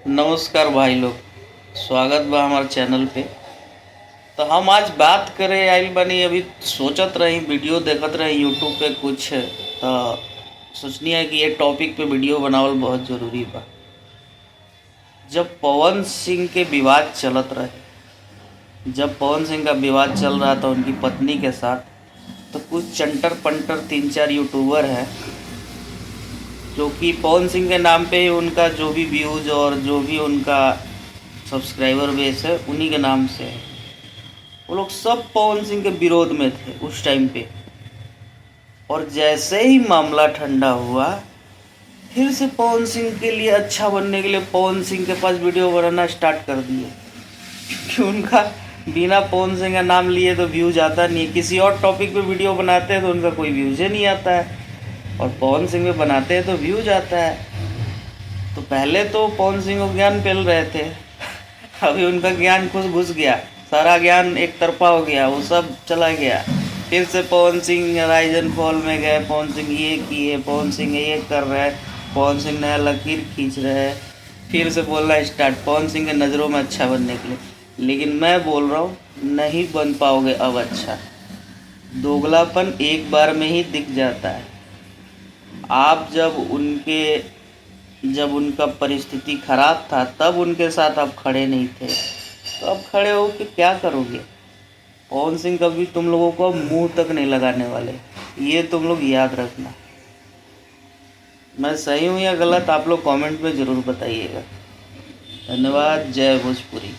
नमस्कार भाई लोग, स्वागत बा हमारे चैनल पे। तो हम आज बात करें आइल बनी। अभी सोचत रही, वीडियो देखत रही यूट्यूब पे कुछ, तो सोचनी है कि ये टॉपिक पे वीडियो बनावल बहुत ज़रूरी बा। जब पवन सिंह के विवाद चलत रहे, जब पवन सिंह का विवाद चल रहा था उनकी पत्नी के साथ, तो कुछ चंटर पंटर 3-4 यूट्यूबर हैं जो कि पवन सिंह के नाम पे ही उनका जो भी व्यूज़ और जो भी उनका सब्सक्राइबर बेस है उन्हीं के नाम से है। वो लोग सब पवन सिंह के विरोध में थे उस टाइम पे। और जैसे ही मामला ठंडा हुआ, फिर से पवन सिंह के लिए अच्छा बनने के लिए पवन सिंह के पास वीडियो बनाना स्टार्ट कर दिए, क्योंकि उनका बिना पवन सिंह का नाम लिए तो व्यूज आता नहीं है। किसी और टॉपिक पे वीडियो बनाते हैं तो उनका कोई व्यूज ही नहीं आता है, और पवन सिंह पे बनाते हैं तो व्यूज आता है। तो पहले तो पवन सिंह को ज्ञान फैल रहे थे, अभी उनका ज्ञान कुछ घुस गया, सारा ज्ञान एक तरफा हो गया, वो सब चला गया। फिर से Pawan Singh rise and fall में गए, पवन सिंह ये किए, पवन सिंह ये कर रहे हैं, पवन सिंह नया लकीर खींच रहे हैं। फिर से बोलना स्टार्ट पवन सिंह के नज़रों में अच्छा बनने के लिए। लेकिन मैं बोल रहा हूँ, नहीं बन पाओगे अब अच्छा। दोगलापन एक बार में ही दिख जाता है। आप जब उनका परिस्थिति खराब था तब उनके साथ आप खड़े नहीं थे, तो अब खड़े हो के क्या करोगे? पवन सिंह कभी तुम लोगों को मुंह तक नहीं लगाने वाले, ये तुम लोग याद रखना। मैं सही हूँ या गलत, आप लोग कमेंट में ज़रूर बताइएगा। धन्यवाद। जय भोजपुरी।